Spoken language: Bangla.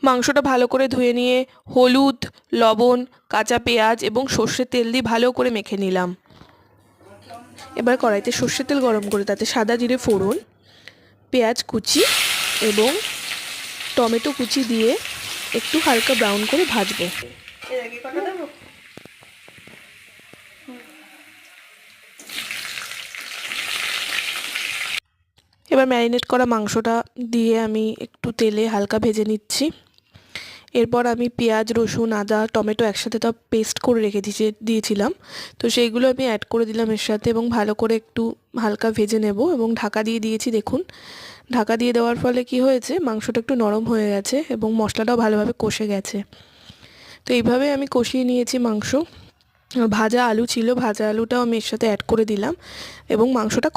মাংসটা ভালো করে ধুয়ে নিয়ে হলুদ, লবণ, কাঁচা পেঁয়াজ এবং সর্ষের তেল দিয়ে ভালো করে মেখে নিলাম। এবার কড়াইতে সর্ষের তেল গরম করে তাতে সাদা জিরে ফোড়ন, পেঁয়াজ কুচি এবং টমেটো কুচি দিয়ে একটু হালকা ব্রাউন করে ভাজবো। এবার ম্যারিনেট করা মাংসটা দিয়ে আমি একটু তেলে হালকা ভেজে নিচ্ছি। এরপর আমি পেঁয়াজ, রসুন, আদা, টমেটো একসাথে তো পেস্ট করে রেখে দিয়েছিলাম, তো সেইগুলো আমি অ্যাড করে দিলাম এর সাথে এবং ভালো করে একটু হালকা ভেজে নেব এবং ঢাকা দিয়ে দিয়েছি। দেখুন, ঢাকা দিয়ে দেওয়ার ফলে কি হয়েছে, মাংসটা একটু নরম হয়ে গেছে এবং মশলাটাও ভালোভাবে কষে গেছে। তো এইভাবে আমি কষিয়ে নিয়েছি মাংস। ভাজা আলু ছিল, ভাজা আলুটাও আমি এর সাথে অ্যাড করে দিলাম এবং মাংসটা